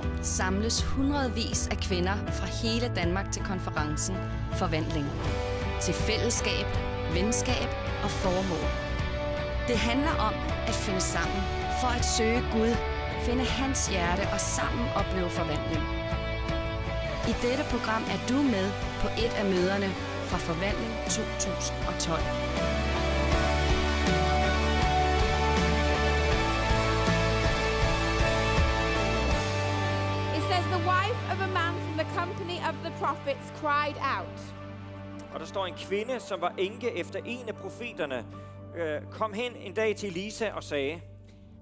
år samles hundredvis af kvinder fra hele Danmark til konferencen Forvandling. Til fælleskab, venskab og formål. Det handler om at finde sammen for at søge Gud, finde hans hjerte og sammen opleve forvandling. I dette program er du med på et af møderne fra Forvandling 2012. The wife of a man from the company of the prophets cried out. Og der står en kvinde, som var enke efter en af profeterne, kom hen en dag til Elisa og sagde,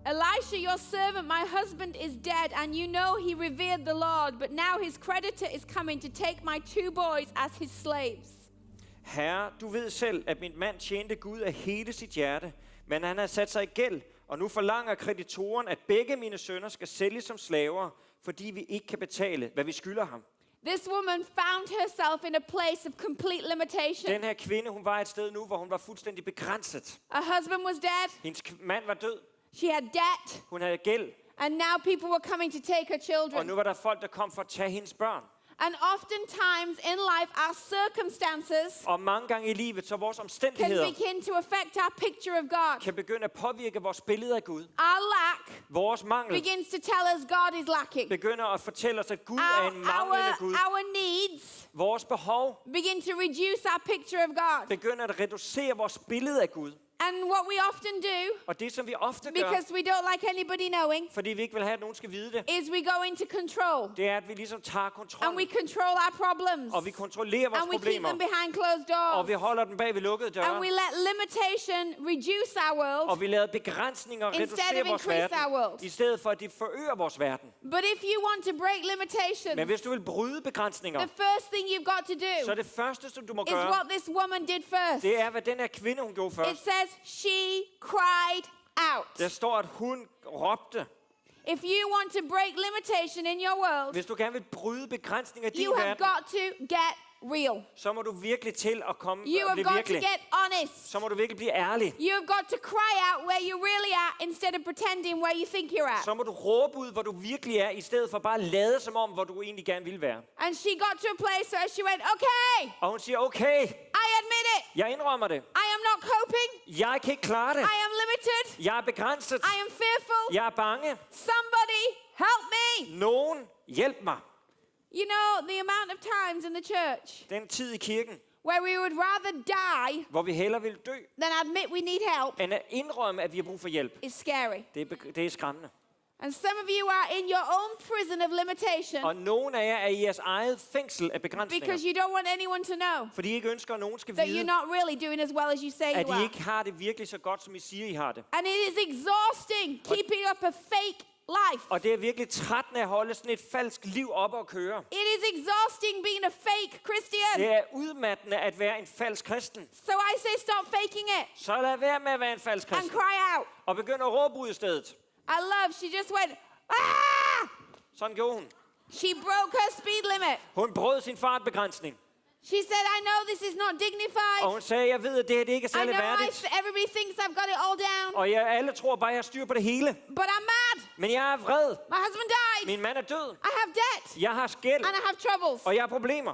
Elisha, your servant, my husband is dead, and you know he revered the Lord, but now his creditor is coming to take my 2 boys as his slaves. Herre, du ved selv, at min mand tjente Gud af hele sit hjerte, men han har sat sig i gæld, og nu forlanger kreditoren, at begge mine sønner skal sælges som slaver, fordi vi ikke kan betale, hvad vi skylder ham. This woman found herself in a place of complete limitation. Den her kvinde, hun var et sted nu, hvor hun var fuldstændig begrænset. Her husband was dead. Hendes mand var død. She had debt. Hun havde gæld. And now people were coming to take her children. Og nu var der folk, der kom for at tage hendes børn. And oftentimes in life, our circumstances og mange gange i livet, så vores can omstændigheder begin to affect our picture of God. kan begynde at påvirke vores billede af Gud. Our lack Vores mangel begins to tell us God is lacking. begynder at fortælle os, at Gud er en manglende Gud. Our needs Vores behov begin to reduce our picture of God. begynder at reducere vores billede af Gud. And what we often do, Og det, som vi ofte gør, because we don't like anybody knowing, fordi vi ikke vil have, at nogen skal vide det, is we go into control. det er, at vi ligesom tager And kontrol. we control our problems. Og vi kontrollerer vores And we keep problemer. them behind closed Og vi doors. holder dem bag ved lukkede And døre. we let limitation reduce our world. Og vi lader begrænsninger Instead reducere of vores increase our verden, world. i stedet for, at de forøger vores verden. But if you want to break limitations, Men hvis du vil bryde begrænsninger, the first thing you've got to do så er det første, som du må is gøre, what this woman did first. det er, hvad den her kvinde, hun gjorde It først. says she cried out. Der står, at hun råbte. If you want to break limitation in your world, Hvis du gerne vil bryde begrænsninger i din you have verden, got to get real. så må du virkelig til at komme You og have blive got to virkelig. get honest. Så må du virkelig blive ærlig. You have got to cry out where you really are instead of pretending where you think you're at. Så må du råbe ud, hvor du virkelig er, i stedet for bare at lade som om, hvor du egentlig gerne vil være. And she got to a place where she went, okay, Og hun siger, okay, I admit it. jeg indrømmer det. I am not coping. Jeg kan ikke klare det. I am limited. Jeg er begrænset. I am fearful. Jeg er bange. Somebody help me. Nogen, hjælp mig. You know, the amount of times in the church Den tid i kirken, where we would rather die hvor vi hellere vil dø, than admit we need help end at indrømme, at vi har brug for hjælp. is scary. Det er skræmmende. And some of you are in your own prison of limitation Og nogle af jer er i jeres eget fængsel af begrænsninger, because you don't want anyone to know fordi I ikke ønsker, at nogen skal that you're vide, not really doing as well as you say at you I are. ikke har det virkelig så godt, som I siger, I har det. And it is exhausting keeping up a fake life. Og det er virkelig trættende at holde sådan et falsk liv op og køre. It is exhausting being a fake Christian. Det er udmattende at være en falsk kristen. So I say stop faking it Så lad være med at være en falsk and kristen. cry out. Og begynd at råbe ud i stedet. I love, she just went, ah! Sådan gjorde hun. She broke her speed limit. Hun brød sin fartbegrænsning. She said, I know this is not dignified. Og hun sagde, jeg ved, at det her det ikke er I særlig know værdigt. everybody thinks I've got it all down. Og alle tror bare, at jeg har styr på det hele. But I'm mad. Men jeg er vred. My husband died. Min mand er død. I have debt. Jeg har gæld. And I have troubles. Og jeg har problemer.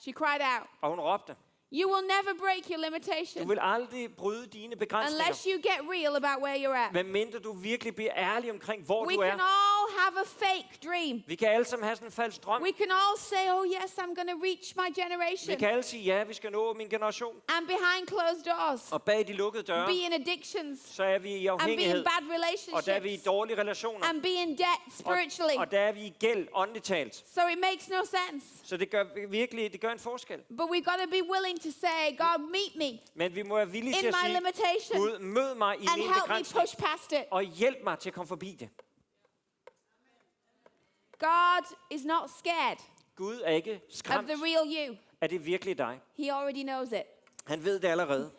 She cried out. Og hun råbte. You will never break your Du limitation vil aldrig bryde dine begrænsninger, unless you get real about where you're at. medmindre du virkelig bliver ærlig omkring, hvor We du can er. all have a fake dream. Vi kan alle sammen have sådan en falsk drøm. We can all say, oh yes, I'm going to reach my Vi generation. kan alle sige, ja, vi skal nå min generation. And behind closed doors, Og bag de lukkede døre, be in addictions, så er vi i and be in afhængighed. bad Og der er vi i relationships, dårlige relationer. and be in debt spiritually. Og der er vi i gæld, åndeligt talt. So it makes no sense. Så det gør virkelig, det gør en forskel. But we got to be willing to say, God, meet me Men vi må være villige til in at my sige, limitation Gud, mød mig i and min help me begrænsning. push past it. Og hjælp mig til at komme forbi det. God is not scared Gud er ikke of skræmt the real you. af det virkelig dig. He already knows it. Han ved det allerede.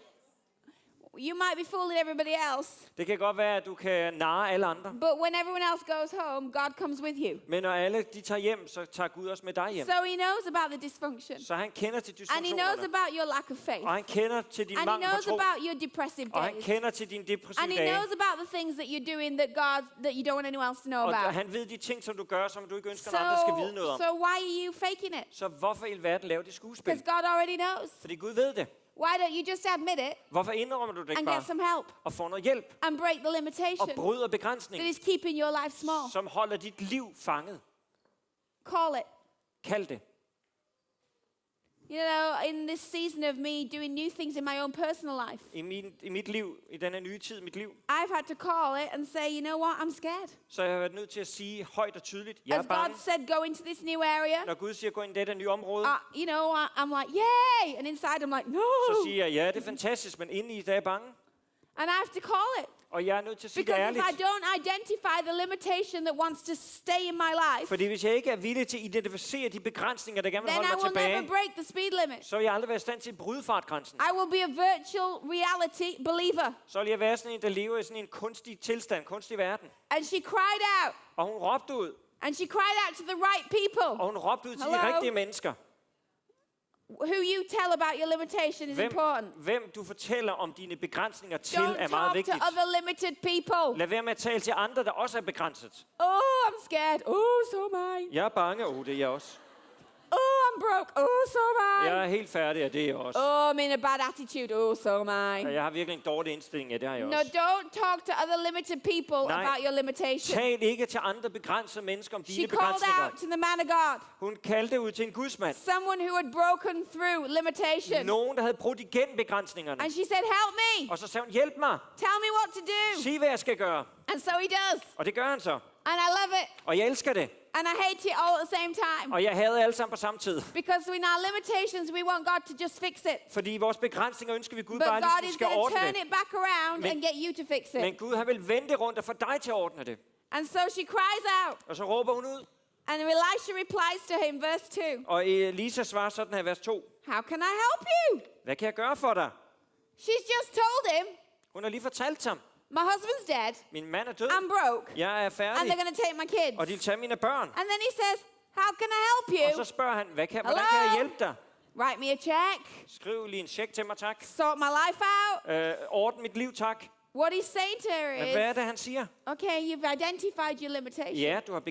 You might be fooling everybody else, Det kan godt være, at du kan narre alle andre. but when everyone else goes home, God comes with you. Men når alle de tager hjem, så tager Gud også med dig hjem. So he knows about the dysfunction. Så han kender til And he knows dysfunktionerne. about your lack of faith. Og han kender til din And he mangel på knows tro. about your depressive Og han days. kender til dine And depressive he dage. knows about the things that you're doing that you don't want anyone else to know Og about. han ved de ting, som du gør, som du ikke ønsker, at andre skal vide noget om. So why are you faking it? Så hvorfor i alverden lave det skuespil? Because God already knows. Fordi Gud ved det. Why don't you just admit it Hvorfor indrømmer du det ikke and get bare? some help Og får noget hjælp. and break the Og limitation bryder that begrænsningen, is keeping your life small? som holder dit liv fanget. Call it. Kald det. You know, in this season of me doing new things in my own personal life, I mit liv, i denne nye tid i mit liv, I've had to call it and say, you know what, I'm scared. så jeg har været nødt til at sige højt og tydeligt, jeg er As God bange. said, go into this new area. Når Gud siger, gå ind i dette nye område, You know, I'm like, yay! And inside I'm like, no. så siger jeg, ja, det er fantastisk, men inde i det er jeg bange. And I have to call it. Og jeg er nødt til at sige det Because if ærligt. I don't identify the limitation that wants to stay in my life, Fordi hvis jeg ikke er villig til at identificere de begrænsninger, der gerne vil then holde I mig will never tilbage, break the speed limit. så vil jeg aldrig være i stand til at bryde fartgrænsen. I will be a virtual reality believer. Så vil jeg være sådan en, der lever i sådan en kunstig tilstand, kunstig verden. And she cried out. Og hun råbte ud. And she cried out to the right people. Og hun råbte ud til de Hello? rigtige mennesker. Who you tell about your limitation is important. Hvem du fortæller om dine begrænsninger til, Don't er meget talk to vigtigt. other limited people. Lad være med at tale til andre, der også er begrænset. Oh, I'm scared. Oh, so am I. Jeg er bange, det er jeg også. Oh, I'm broke. Oh, so am I. Jeg er helt færdig, og det er jeg også. Oh, I'm in a bad attitude. Oh, so am I. Og jeg har virkelig en dårlig indstilling, ja, det har jeg No, også. don't talk to other limited people Nej. about your limitation. Tal ikke til andre begrænsede mennesker om She dine called begrænsninger. out to the man of God. Hun kaldte ud til en gudsmand. Someone who had broken through limitation. Nogen, der havde brudt igennem begrænsningerne. And she said, help me. Og så sagde hun, hjælp mig. Tell me what to do. Sig, hvad jeg skal gøre. And so he does. Og det gør han så. And I love it. Og jeg elsker det. And I hate it all at the same time. Og jeg hader alle sammen på samme tid. Because in our limitations, we want God to just fix it. Fordi i vores begrænsninger ønsker vi, Gud But bare God ligesom is skal going to ordne turn det. it back around Men- and get you to fix Men it. Gud, han vil vende det rundt og få dig til at ordne det. And so she cries out. Og så råber hun ud. And Elisha replies to him, verse 2. Og Elisa svarer sådan her, vers 2. How can I help you? Hvad kan jeg gøre for dig? She's just told him, Hun har lige fortalt ham. my husband's dead. Min mand er død. I'm broke. Jeg er And færdig. they're going to take my kids. Og de vil tage mine børn. And then he says, how can I help Og you? så spørger han, hvordan kan jeg hjælpe dig? Write me a check. Skriv lige en check til mig, tak. Sort my life out. Orden mit liv, tak. What he's saying to her Hvad er is, det, han siger? okay, you've identified your limitation. Ja, du har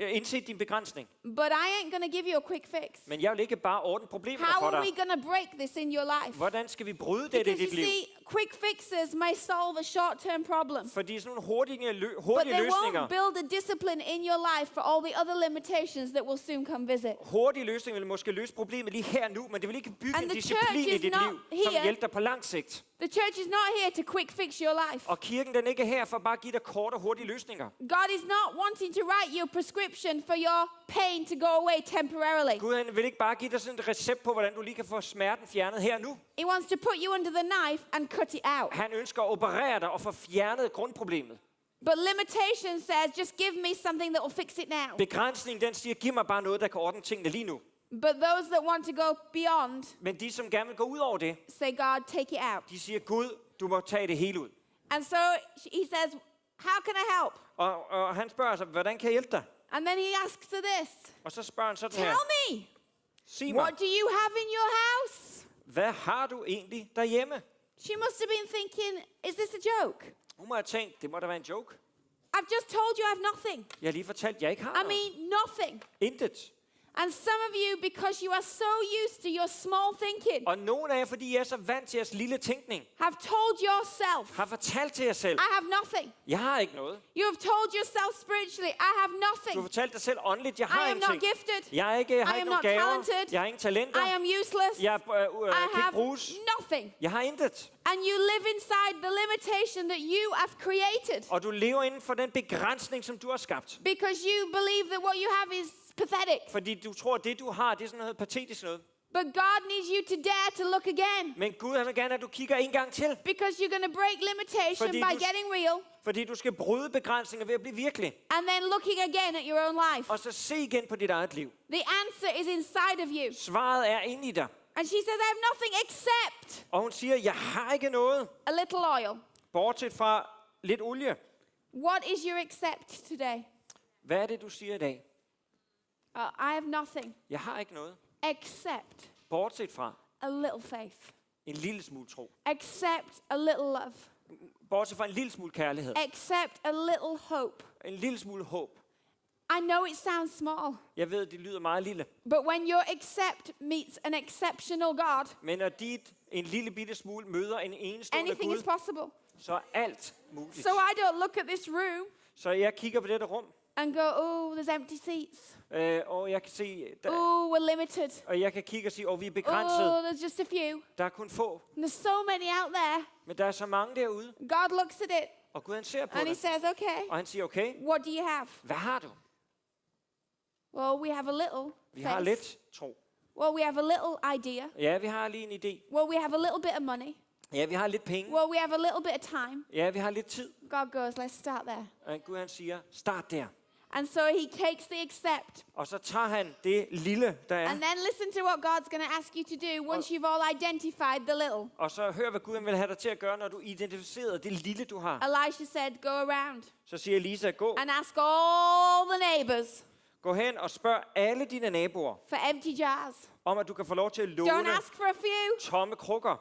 indset din begrænsning. But I ain't going to give you a quick fix. Men jeg vil ikke bare ordne problemerne How for are dig. we going to break this in your life? Hvordan skal vi bryde det i Because dit you liv? see, quick fixes may solve a short-term problem. Fordi sådan nogle hurtige But they løsninger, won't build a discipline in your life for all the other limitations that will soon come visit. hurtige løsninger vil måske løse problemet lige her nu, men det vil ikke bygge And en the disciplin church i is dit not liv, som here. hjælper dig på lang sigt. The church is not here to quick fix your life. Og kirken den er ikke her for bare at give dig korte og hurtige løsninger. God is not wanting to write you a prescription for your pain to go away temporarily. Gud han vil ikke bare give dig sådan et recept på, hvordan du lige kan få smerten fjernet her nu. He wants to put you under the knife and cut it out. Han ønsker at operere dig og få fjernet grundproblemet. But limitation says, just give me something that will fix it now. Begrænsningen den siger, giv mig bare noget, der kan ordne tingene lige nu. But those that want to go beyond Men de, som gerne vil gå ud over det, say, God, take it out. de siger, Gud, du må tage det hele ud. And so he says, how can I help? Og han spørger sig, hvordan kan jeg hjælpe dig? And then he asks her this, Og så spørger han sådan tell her, me, sig mig, what do you have in your house? hvad har du egentlig derhjemme? She must have been thinking, is this a joke? Hun må have tænkt, det må da være en joke. I've just told you I have nothing. Jeg har lige fortalt, jeg ikke har I noget. mean, nothing. Intet. And some of you, because you are so used to your small thinking, Og nogle af jer, fordi I er så vant til jeres lille tænkning, have told yourself, har fortalt til jer selv, I have nothing. jeg har ikke noget. You have told yourself spiritually, I have Du har nothing. fortalt dig selv åndeligt, jeg I har am not ingenting. gifted. Jeg har I ikke am nogen not gaver. talented. Jeg har ingen talenter. I am useless. Jeg I kan ikke have bruges. nothing. Jeg har intet. And you live inside the limitation that you have created Og du lever inden for den begrænsning, som du har skabt. because you believe that what you have is pathetic. Fordi du tror, at det du har, det er sådan noget patetisk noget. But God needs you to dare to look again Men Gud, han vil gerne, at du kigger en gang til. because you're going to break limitation Fordi by du- getting real Fordi du skal bryde begrænsninger ved at blive virkelig. and then looking again at your own life. Og så se igen på dit eget liv. The answer is inside of you. Svaret er inde i dig. And she says, I have nothing except Og hun siger, jeg har ikke noget, a little oil. bortset fra lidt olie. What is your except today? Hvad er det, du siger i dag? I have nothing Jeg har ikke noget, except bortset fra a little faith. en lille smule tro. Except a little love. Bortset fra en lille smule kærlighed. Except a little hope. En lille smule håb. I know it sounds small, Jeg ved, det lyder meget lille. but when your except meets an exceptional God, Men når en lille bitte smule møder en enestående anything is Gud, possible. så er alt muligt. So I don't look at this room Så jeg kigger på dette rum, and go, oh, there's empty seats. og jeg kan se, Oh, we're limited. og jeg kan kigge og sige, vi er begrænset. Oh, there's just a few. Der er kun få, And there's so many out there. men der er så mange derude. God looks at it Og Gud han ser på and he det, says, okay, og han siger, okay, what do you have? hvad har du? Well, we have a little Vi har faith. lidt tro. Well, we have a little idea. Ja, vi har lige en idé. Well, we have a little bit of money. Ja, vi har lidt penge. Well, we have a little bit of time. Ja, vi har lidt tid. God goes, let's start there. Og Gud han siger, start der. And so he takes the accept. Og så tager han det lille, der er. And then listen to what God's going to ask you to do once you've all identified the little. Og så hør, hvad Gud han vil have dig til at gøre, når du identificerer det lille, du har. Elisha said, go around Så siger Elisa, and ask all the neighbors gå hen og spørg alle dine naboer, for empty jars. om at du kan få lov til at Don't låne ask for a few. tomme krukker.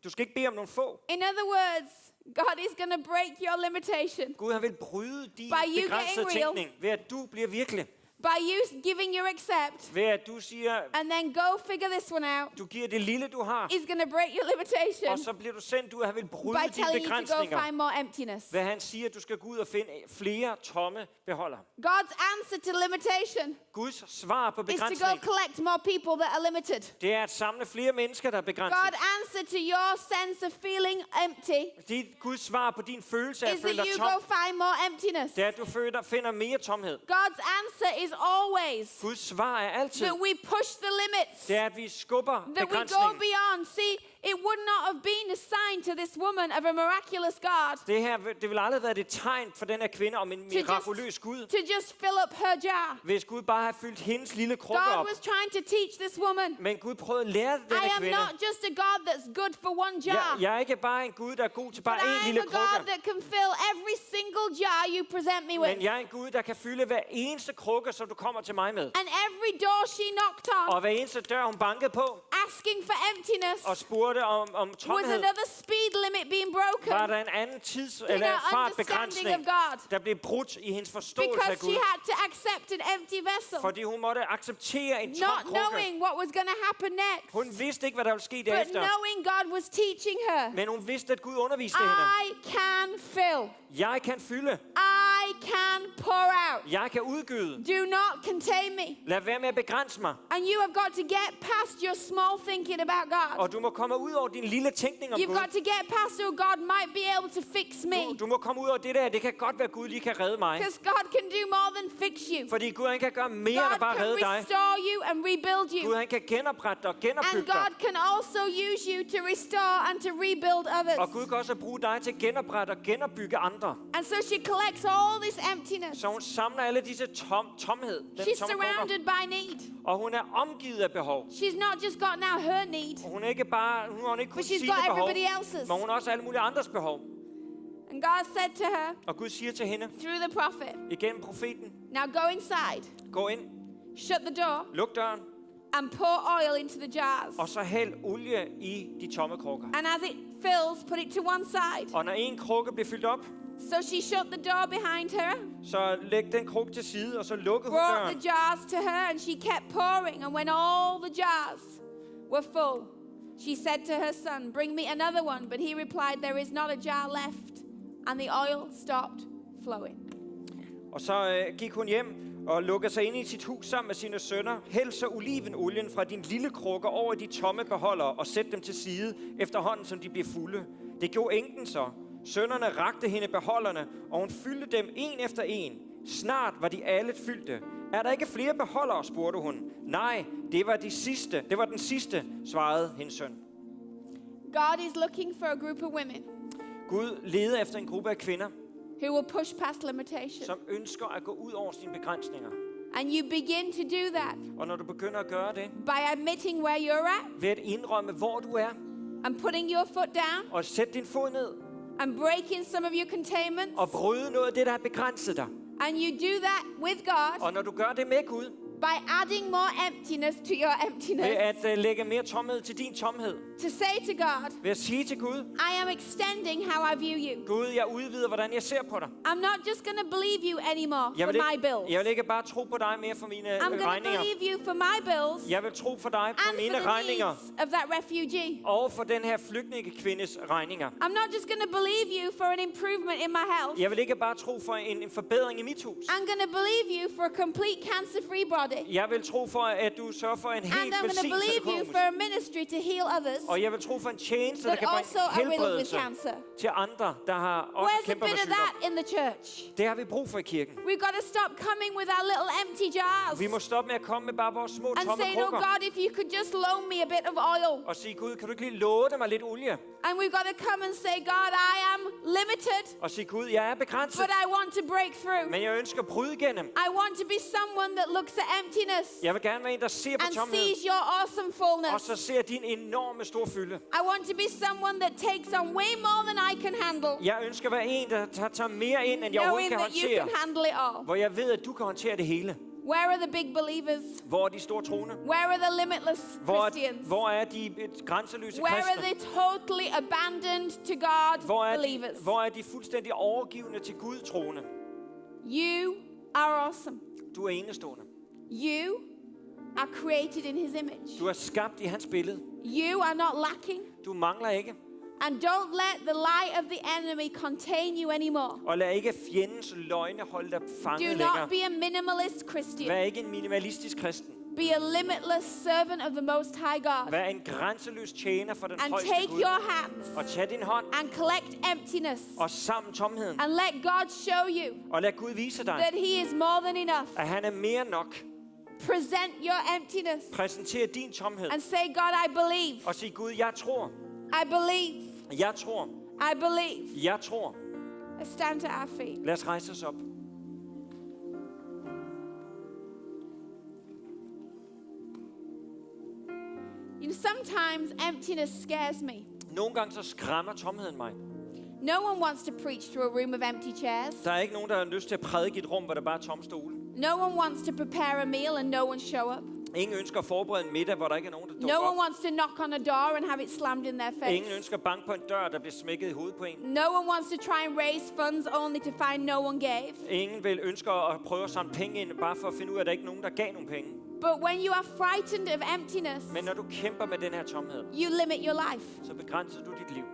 Du skal ikke bede om nogle få. In other words, God is going to break your limitation Gud han vil bryde din By you begrænsede getting real. tænkning, ved at du bliver virkelig. by you giving your accept Ved at du siger, and then go figure this one out. du giver det lille, du har. He's going to break your limitation Og så bliver du sendt ud, og han vil bryde by dine telling you to go begrænsninger. find more emptiness. Hvad han siger, du skal gå ud og finde flere tomme beholder. God's answer to limitation Guds svar på is to go begrænsning, collect more people that are limited. det er at samle flere mennesker, der er begrænset. God's answer to your sense of feeling empty Dit Guds svar på din følelse af at is føle that dig you go tom, find more emptiness. det er, at du finder mere tomhed. God's answer is always Guds svar er altid, that we push the limits, det er, at vi skubber that we go begrænsningen. beyond. See, it would not have been a sign to this woman of a miraculous God Det her, det vil aldrig være et tegn for den her kvinde om en mirakuløs Gud, to just fill up her jar. hvis Gud bare har fyldt hendes lille krukke God op. was trying to teach this woman, Men Gud prøvede at lære den I her am kvinde. not just a God that's good for one jar, Jeg er ikke bare en Gud, der er god til bare but én I am lille a God krukke. that can fill every single jar you present me with. Men jeg er en Gud, der kan fylde hver eneste krukke, som du kommer til mig med. And every door she knocked on, Og hver eneste dør, hun bankede på asking for emptiness, og spurgte om was tomhed, another speed limit being var broken der en anden tids- in eller her understanding fartbegrænsning, of God. der blev brudt i hendes forståelse af Because Gud. she had to accept an empty vessel, Fordi hun måtte acceptere en tom not krukke. knowing what was going to happen next, Hun vidste ikke, hvad der ville ske but derefter. knowing God was teaching her. Men hun vidste, at Gud underviste hende. I can fill. Jeg kan fylde. I can pour out. Jeg kan udgyde. Do not contain me. Lad være med at begrænse mig. And you have got to get past your small thinking about God. Og du må komme ud over din lille tænkning om You've Gud. got to get past, oh, God might be able to fix me. Du må komme ud over det der. Det kan godt være, at Gud lige kan redde mig. Because God can do more than fix you. Fordi Gud han kan gøre mere end God at bare can redde dig. restore you and rebuild Gud you. han kan genoprette dig og And genopbygge dig. God can also use you to restore and to rebuild Og others. Gud kan også bruge dig til at genoprette og genopbygge andre. And so she collects all this emptiness. Så hun samler alle disse tomhed. Den She's tomme krukker. surrounded by need. Og hun er omgivet af behov. She's not just got now her need, Og hun er ikke bare, hun har ikke kun but she's sine got behov, everybody else's. men hun har også alle mulige andres behov. And God said to her Og Gud siger til hende, through the prophet, igennem profeten, now go inside, gå ind, shut the door, luk døren, and pour oil into the jars. og så hæld olie i de tomme krukker. And as it fills, put it to one side. Og når en krukke bliver fyldt op, So she shut the door behind her, så læg den krukke til side, og så lukkede hun brought døren. the jars to her, and she kept pouring. And when all the jars were full, she said to her son, bring me another one. But he replied, there is not a jar left. And the oil stopped flowing. Og så gik hun hjem og lukkede sig ind i sit hus sammen med sine sønner. Hæld så olivenolien fra din lille krukke over de tomme beholdere og sæt dem til side efterhånden, som de blev fulde. Det gjorde enken så. Sønnerne rakte hende beholderne, og hun fyldte dem en efter en. Snart var de alle fyldte. Er der ikke flere beholdere, spurgte hun. Nej, det var den sidste, svarede hendes søn. God is looking for a group of women Gud leder efter en gruppe af kvinder, who will push past limitation, som ønsker at gå ud over sine begrænsninger. And you begin to do that Og når du begynder at gøre det, by admitting where you're at ved at indrømme, hvor du er, and putting your foot down og sætte din fod ned, and breaking some of your containments. og bryde noget af det, der har begrænset dig. And you do that with God Og når du gør det med Gud, by adding more emptiness to your ved emptiness. at lægge mere tomhed til din tomhed, To say to God, ved at sige til Gud, I am extending how I view you. Gud, jeg udvider, hvordan jeg ser på dig. I'm not just going to believe you anymore Jeg for vil, my bills. jeg vil ikke bare tro på dig mere for mine I'm going to regninger. believe you for my bills Jeg vil tro for dig på and for mine the regninger, needs of that refugee. og for den her flygtningekvindes regninger. I'm not just going to believe you for an improvement in my health. Jeg vil ikke bare tro for en forbedring i mit hus. I'm going to believe you for a complete cancer-free body. Jeg vil tro for, at du sørger for en And helt I'm going to velsignelse believe you økonomisk. for a ministry to heal others Og jeg vil tro for en tjeneste, der that kan also bringe are riddled with helbredelse cancer. til andre, der har også Where's a kæmper med bit of sygdom. that in the church? Det har vi brug for i kirken. We've got to stop coming with our little empty jars Vi må stoppe med at komme med bare vores små and tomme say, no, krukker God, if you could just loan me a bit of oil. og sige, Gud, kan du ikke lige låne mig lidt olie? And we've got to come and say, God, I am limited, Og sige, Gud, jeg er begrænset, but I want to break through. men jeg ønsker at bryde igennem. I want to be someone that looks at emptiness Jeg vil gerne være en, der ser på and tomhed, sees your awesome og fullness. så ser din enorme store fylde. I want to be someone that takes on way more than I can handle, Jeg ønsker at være en, der tager mere ind, end jeg overhovedet knowing kan that you håndtere. can handle it all. Hvor jeg ved, at du kan håndtere det hele. Where are the big believers? Hvor er de store troende? Where are the limitless Christians? Hvor er de grænseløse Where are kristne? the totally abandoned to God believers? Hvor er de fuldstændig overgivende til Gud troende? You are awesome. Du er enestående. You are created in His image. Du er skabt i hans billede. You are not lacking. Du mangler ikke. And don't let the lie of the enemy contain you anymore. Og lad ikke fjendens løgne holde dig fanget Do længere. not be a minimalist Christian. Vær ikke en minimalistisk kristen. Be a limitless servant of the Most High God. Vær en grænseløs tjener for den And højeste take Gud. your hands Og tag din hånd and collect emptiness. og sammen tomheden. And let God show you Og lad Gud vise dig, that He is more than enough. at han er mere end nok. Present your emptiness Præsenter din tomhed. and say, God, I believe. Og sig, Gud, jeg tror. I believe. Jeg tror. I believe. Jeg tror. Let's stand to our feet. Lad os rejse os op. You know, sometimes emptiness scares me. Nogle gange så skræmmer tomheden mig. No one wants to preach to a room of empty chairs. Der er ikke nogen, der har lyst til at prædike i et rum, hvor der bare er tomme stole. No one wants to prepare a meal and no one show up. Ingen ønsker at forberede en middag, hvor der ikke er nogen, der dukker No one op. wants to knock on a door and have it slammed in their face. Ingen ønsker at banke på en dør, der bliver smækket i hovedet på en. No one wants to try and raise funds only to find no one gave. Ingen vil ønske at prøve at samle penge ind, bare for at finde ud af, at der ikke er nogen, der gav nogle penge. But when you are frightened of emptiness, Men når du kæmper med den her tomhed, you limit your life. så begrænser du dit liv.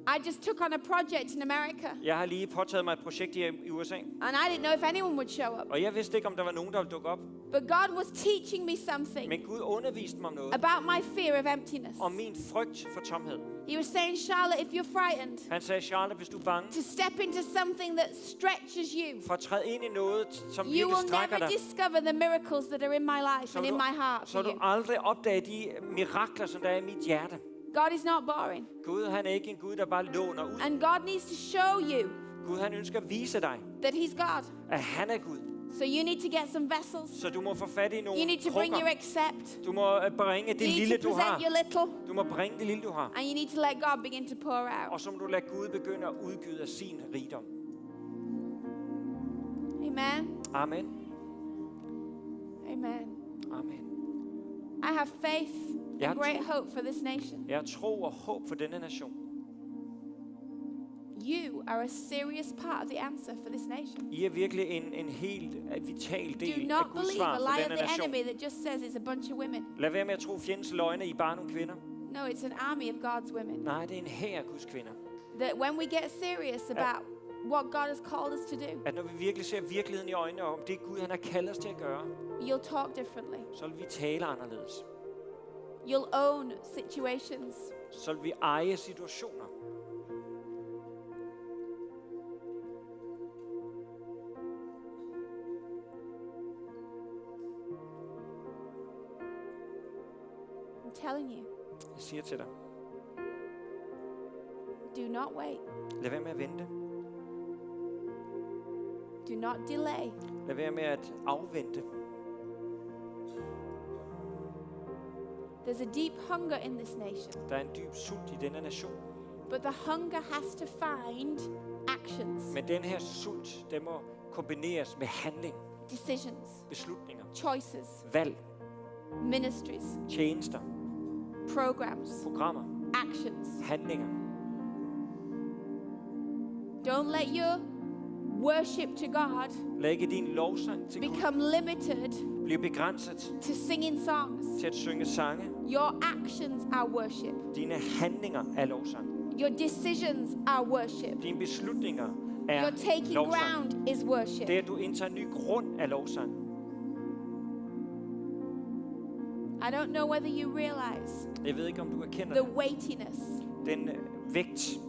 I just took on a project in America, Jeg har lige påtaget mig et projekt i USA, and I didn't know if anyone would show up. og jeg vidste ikke, om der var nogen, der ville dukke op. But God was teaching me something Men Gud underviste mig om noget, about my fear of emptiness. om min frygt for tomhed. He was saying, Charlotte, if you're frightened, Han sagde, Charlotte, hvis du er bange to step into something that stretches you, for at træde ind i noget, som you virkelig will strækker never dig, discover the miracles that are in my life and in my heart så for vil du you. aldrig opdage de mirakler, som der er i mit hjerte. God is not boring. Gud, han er ikke en Gud, der bare låner ud. And God needs to show you Gud, han ønsker at vise dig, that He's God. at han er Gud. So you need to get some vessels. Så du må få fat i nogle You need to bring your krukker. accept. Du må bringe You det need lille, to du har. present your little. Du må bringe det lille, du har. And you need to let God begin to pour out. Og så må du lade Gud begynde at udgyde af sin rigdom. Amen. Amen. Amen. Amen. I have faith Jeg and har great hope for this nation. Jeg har tro og håb for denne nation. You are a serious part of the answer for this nation. I er virkelig en helt vital Do del af not Guds believe svar a for lie of denne the nation. enemy that just says it's a bunch of women. Lad være med at tro fjendens løgne, I er bare nogle kvinder. No, it's an army of God's women. Nej, det er en hær af Guds kvinder. That when we get serious about what God has called us to do, At når vi virkelig ser virkeligheden i øjnene om det Gud, han har kaldt os til at gøre, you'll talk differently. så vil vi tale anderledes. You'll own situations. Så vil vi eje situationer. I'm telling you, Jeg siger til dig, do not wait. lad være med at vente. Do Do not delay. Lad være med at afvente. There's a deep hunger in this nation. Der er en dyb sult i denne nation. But the hunger has to find actions, Men den her sult, den må kombineres med handling, decisions, beslutninger, choices, valg, ministries, tjenester, programs, programmer, actions. handlinger. Don't let your worship to God Lad ikke din lovsang til Gud become limited blive begrænset to singing songs. til at synge sange. Your actions are worship. Dine handlinger er lovsang. Your decisions are worship. Dine beslutninger er Your taking lovsang. ground is worship. Det, at du indtager en ny grund af lovsang. I don't know whether you realize Jeg ved ikke, om du erkender the weightiness den vægt,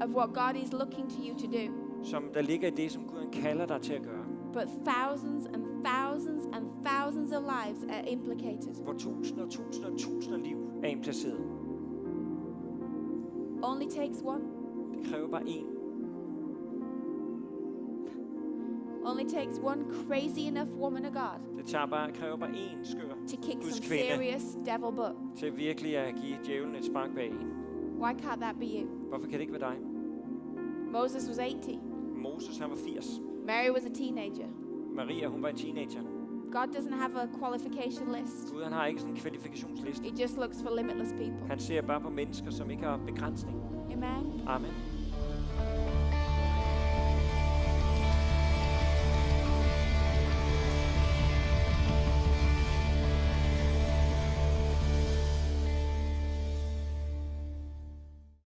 of what God is looking to you to do. som der ligger i det, som Gud han kalder dig til at gøre. But thousands and thousands and thousands of lives are implicated. Hvor tusinder liv er indplaceret. Only takes one. Det kræver bare én. Only takes one crazy enough woman of God Det kræver bare én skør to kick Guds some kvinde serious devil butt. til virkelig at give djævlen et spark bag en. Why can't that be you? Hvorfor kan det ikke være dig? Moses was 80. Moses, han var 80. Mary was a teenager. Maria, hun var en teenager. God doesn't have a qualification list. Gud, han har ikke sådan en kvalifikationsliste. He just looks for limitless people. Han ser bare på mennesker, som ikke har begrænsning. Amen. Amen.